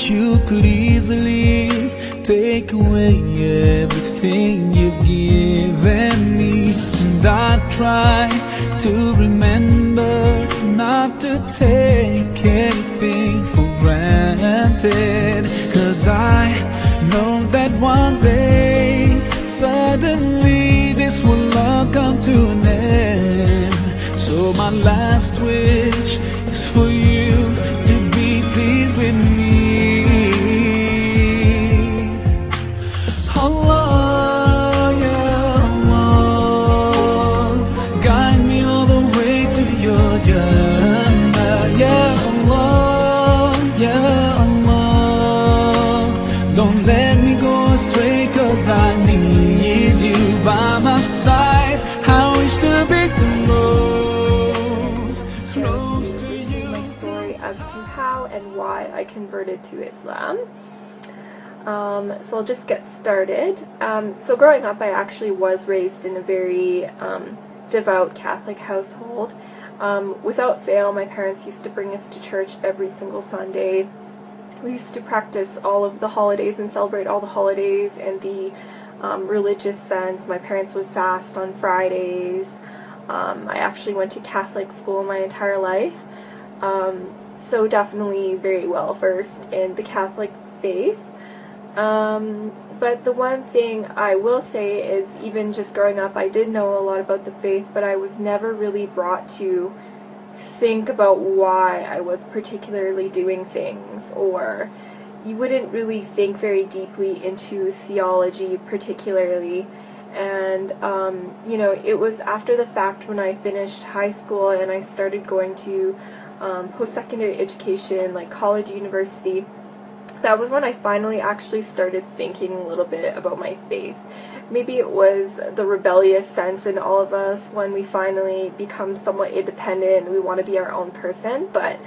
you could easily take away everything you've given me. And I try to remember not to take anything for granted, 'cause I know that one day suddenly this will all come to an end. So my last wish is for you to be pleased with me. Allah, yeah, Allah, guide me all the way to your Jannah. Yeah, Allah, yeah, Allah, don't let me go astray, 'cause I need you by my side. I wish to be close to you. My story as to how and why I converted to Islam. So I'll just get started. So growing up, I actually was raised in a very devout Catholic household. Without fail, my parents used to bring us to church every single Sunday. We used to practice all of the holidays and celebrate all the holidays in the religious sense. My parents would fast on Fridays. I actually went to Catholic school my entire life. So definitely very well versed in the Catholic faith. But the one thing I will say is, even just growing up, I did know a lot about the faith, but I was never really brought to think about why I was particularly doing things, or you wouldn't really think very deeply into theology particularly. And you know, it was after the fact, when I finished high school and I started going to post-secondary education, like college, university, that was when I finally actually started thinking a little bit about my faith. Maybe it was the rebellious sense in all of us when we finally become somewhat independent and we want to be our own person, but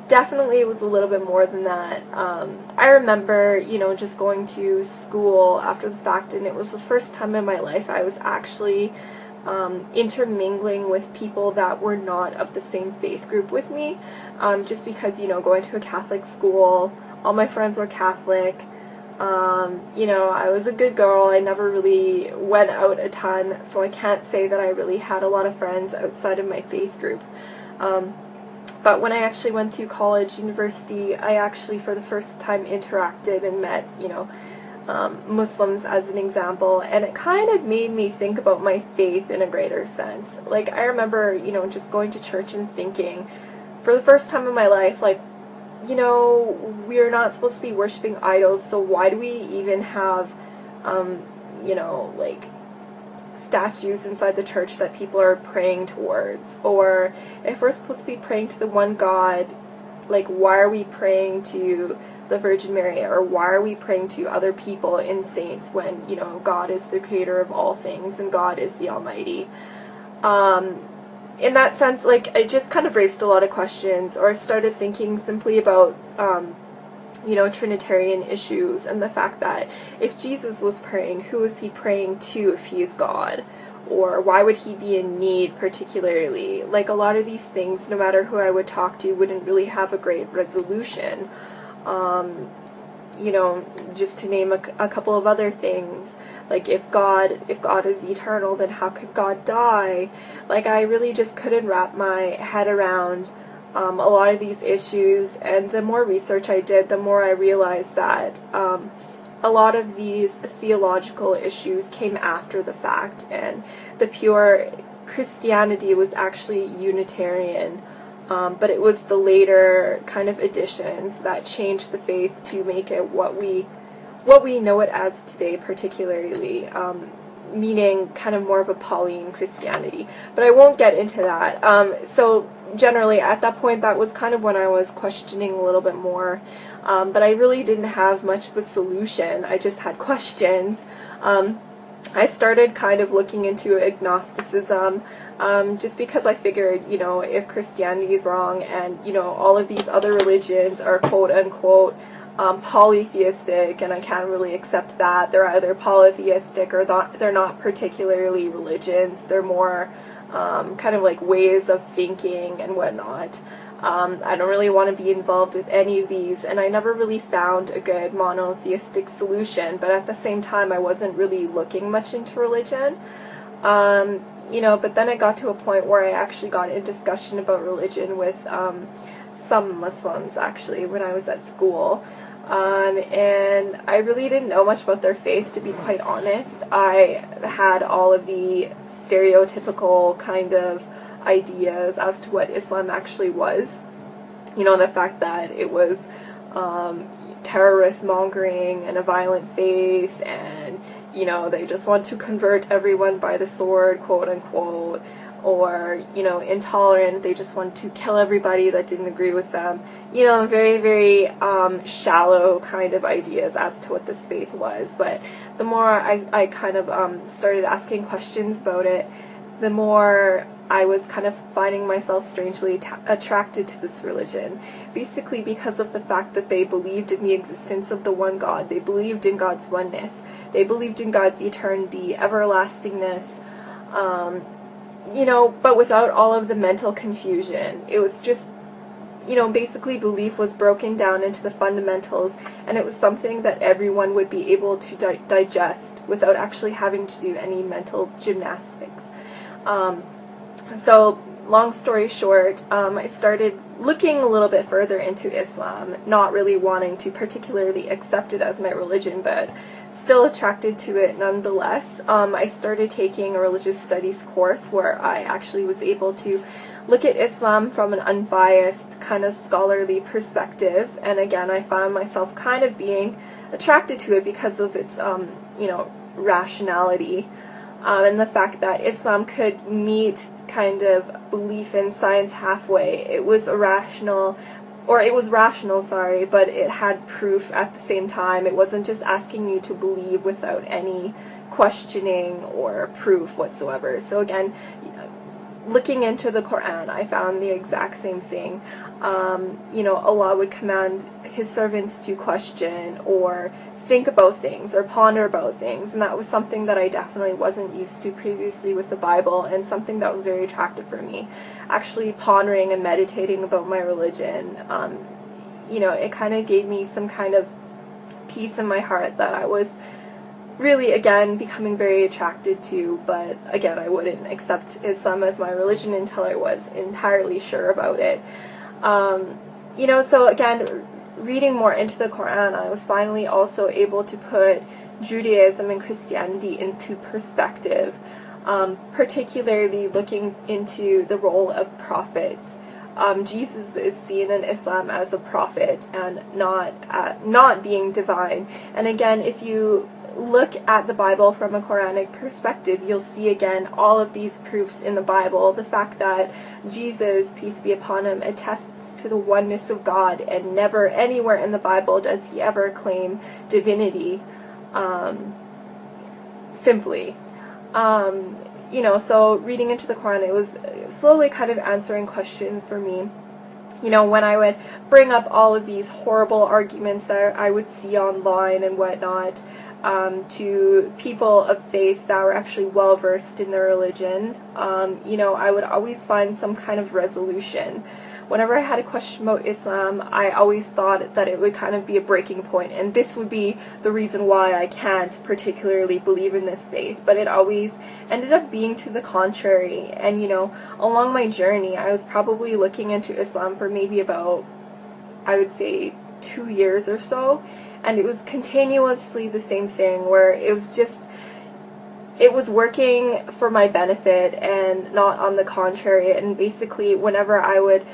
definitely it was a little bit more than that. I remember, you know, just going to school after the fact, and it was the first time in my life I was actually intermingling with people that were not of the same faith group with me, just because, you know, going to a Catholic school, all my friends were Catholic. You know, I was a good girl. I never really went out a ton, so I can't say that I really had a lot of friends outside of my faith group. But when I actually went to college, university, I actually for the first time interacted and met, you know, Muslims as an example, and it kind of made me think about my faith in a greater sense. Like, I remember, you know, just going to church and thinking, for the first time in my life, like, you know, we're not supposed to be worshiping idols, so why do we even have, you know, like, statues inside the church that people are praying towards? Or if we're supposed to be praying to the one God, like, why are we praying to the Virgin Mary, or why are we praying to other people and saints when, you know, God is the creator of all things and God is the Almighty? In that sense, like, I just kind of raised a lot of questions, or I started thinking simply about, you know, Trinitarian issues, and the fact that if Jesus was praying, who is he praying to if he is God? Or why would he be in need particularly? Like, a lot of these things, no matter who I would talk to, wouldn't really have a great resolution. You know, just to name a couple of other things, like, if God is eternal, then how could God die? Like, I really just couldn't wrap my head around a lot of these issues, and the more research I did, the more I realized that a lot of these theological issues came after the fact, and the pure Christianity was actually Unitarian. But it was the later kind of additions that changed the faith to make it what we know it as today, particularly, meaning kind of more of a Pauline Christianity. But I won't get into that. So generally, at that point, that was kind of when I was questioning a little bit more. But I really didn't have much of a solution. I just had questions. I started kind of looking into agnosticism, just because I figured, you know, if Christianity is wrong and, you know, all of these other religions are quote-unquote polytheistic, and I can't really accept that. They're either polytheistic or they're not particularly religions. They're more kind of like ways of thinking and whatnot. I don't really want to be involved with any of these, and I never really found a good monotheistic solution, but at the same time I wasn't really looking much into religion. But then it got to a point where I actually got in discussion about religion with some Muslims, actually, when I was at school. And I really didn't know much about their faith, to be quite honest. I had all of the stereotypical kind of ideas as to what Islam actually was. The fact that it was terrorist mongering and a violent faith, and they just want to convert everyone by the sword, quote unquote, or intolerant, they just want to kill everybody that didn't agree with them. Very, very shallow kind of ideas as to what this faith was. But the more I kind of started asking questions about it, the more I was kind of finding myself strangely attracted to this religion, basically because of the fact that they believed in the existence of the one God. They believed in God's oneness. They believed in God's eternity, everlastingness, but without all of the mental confusion. It was just, basically belief was broken down into the fundamentals, and it was something that everyone would be able to digest without actually having to do any mental gymnastics. So, long story short, I started looking a little bit further into Islam, not really wanting to particularly accept it as my religion, but still attracted to it nonetheless. I started taking a religious studies course where I actually was able to look at Islam from an unbiased, kind of scholarly perspective, and again, I found myself kind of being attracted to it because of its, rationality. And the fact that Islam could meet kind of belief in science halfway. It was rational, but it had proof at the same time. It wasn't just asking you to believe without any questioning or proof whatsoever. So again, looking into the Quran, I found the exact same thing. Allah would command His servants to question or think about things or ponder about things, and that was something that I definitely wasn't used to previously with the Bible, and something that was very attractive for me. Actually pondering and meditating about my religion, it kind of gave me some kind of peace in my heart that I was really, again, becoming very attracted to, but again, I wouldn't accept Islam as my religion until I was entirely sure about it. So again, reading more into the Quran, I was finally also able to put Judaism and Christianity into perspective, particularly looking into the role of prophets. Jesus is seen in Islam as a prophet and not being divine. And again, if you look at the Bible from a Quranic perspective, you'll see again all of these proofs in the Bible. The fact that Jesus, peace be upon him, attests to the oneness of God, and never anywhere in the Bible does he ever claim divinity, simply. So reading into the Quran, it was slowly kind of answering questions for me. When I would bring up all of these horrible arguments that I would see online and whatnot, to people of faith that were actually well versed in their religion, I would always find some kind of resolution. Whenever I had a question about Islam, I always thought that it would kind of be a breaking point, and this would be the reason why I can't particularly believe in this faith, but it always ended up being to the contrary. And along my journey, I was probably looking into Islam for maybe about, I would say, 2 years or so, and it was continuously the same thing, where it was working for my benefit and not on the contrary. And basically, whenever I would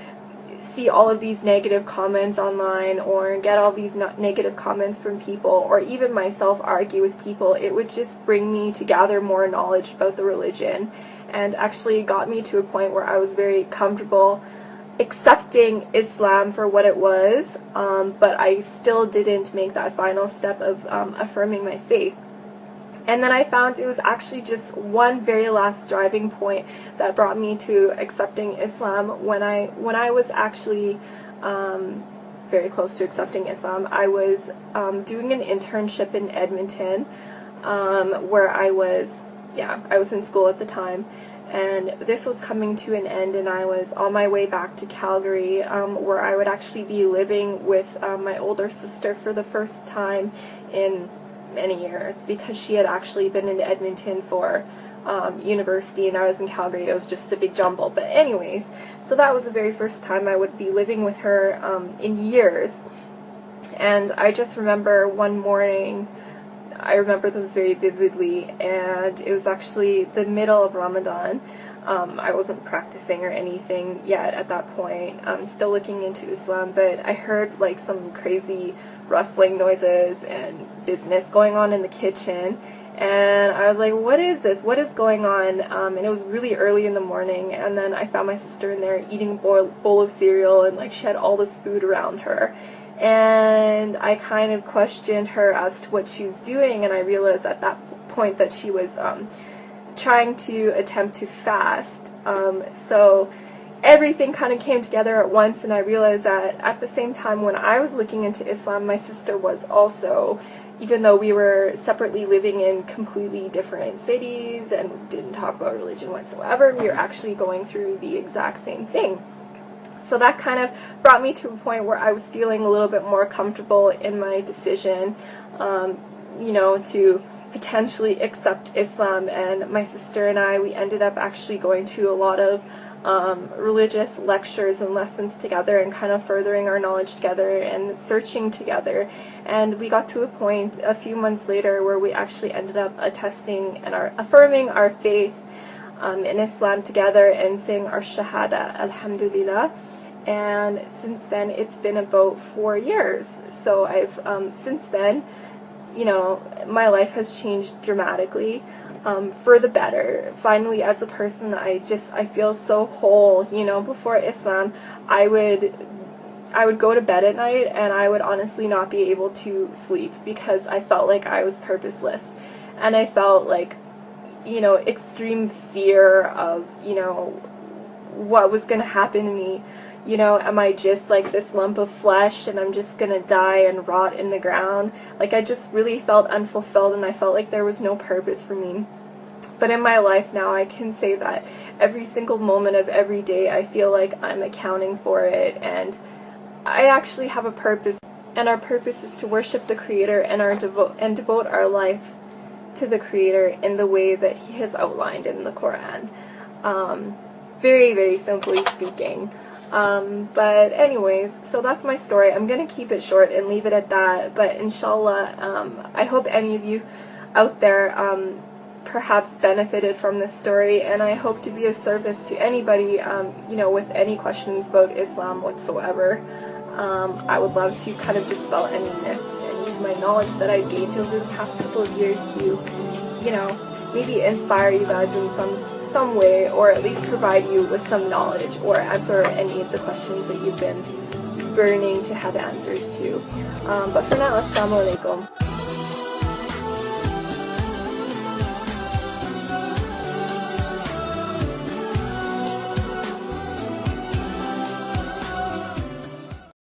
see all of these negative comments online or get all these negative comments from people, or even myself argue with people, it would just bring me to gather more knowledge about the religion, and actually got me to a point where I was very comfortable accepting Islam for what it was, but I still didn't make that final step of affirming my faith. And then I found it was actually just one very last driving point that brought me to accepting Islam. When I was actually very close to accepting Islam, I was doing an internship in Edmonton, where I was in school at the time. and this was coming to an end, and I was on my way back to Calgary, where I would actually be living with my older sister for the first time in many years, because she had actually been in Edmonton for university and I was in Calgary. It was just a big jumble. But anyways, so that was the very first time I would be living with her in years. And I just remember one morning, I remember this very vividly, and it was actually the middle of Ramadan. I wasn't practicing or anything yet at that point. I'm still looking into Islam, but I heard like some crazy rustling noises and business going on in the kitchen, and I was like, what is this? What is going on? And it was really early in the morning, and then I found my sister in there eating a bowl of cereal, and like she had all this food around her. And I kind of questioned her as to what she was doing, and I realized at that point that she was trying to attempt to fast. So everything kind of came together at once, and I realized that at the same time when I was looking into Islam, my sister was also, even though we were separately living in completely different cities and didn't talk about religion whatsoever, we were actually going through the exact same thing. So that kind of brought me to a point where I was feeling a little bit more comfortable in my decision, you know, to potentially accept Islam. And my sister and I, we ended up actually going to a lot of religious lectures and lessons together, and kind of furthering our knowledge together and searching together. And we got to a point a few months later where we actually ended up attesting and affirming our faith in Islam together and saying our Shahada, Alhamdulillah. And since then, it's been about 4 years. So I've, since then, you know, my life has changed dramatically, for the better. Finally, as a person, I feel so whole. You know, before Islam, I would go to bed at night and I would honestly not be able to sleep because I felt like I was purposeless. And I felt like, you know, extreme fear of, you know, what was going to happen to me. You know, am I just like this lump of flesh and I'm just going to die and rot in the ground? Like, I just really felt unfulfilled, and I felt like there was no purpose for me. But in my life now, I can say that every single moment of every day, I feel like I'm accounting for it, and I actually have a purpose, and our purpose is to worship the Creator and devote our life to the Creator in the way that He has outlined in the Quran. Very, very simply speaking. But anyways, so that's my story. I'm going to keep it short and leave it at that, but inshallah, I hope any of you out there perhaps benefited from this story, and I hope to be of service to anybody, you know, with any questions about Islam whatsoever. I would love to kind of dispel any myths and use my knowledge that I've gained over the past couple of years to, you know, maybe inspire you guys in some way, or at least provide you with some knowledge, or answer any of the questions that you've been burning to have answers to. But for now, assalamu alaikum.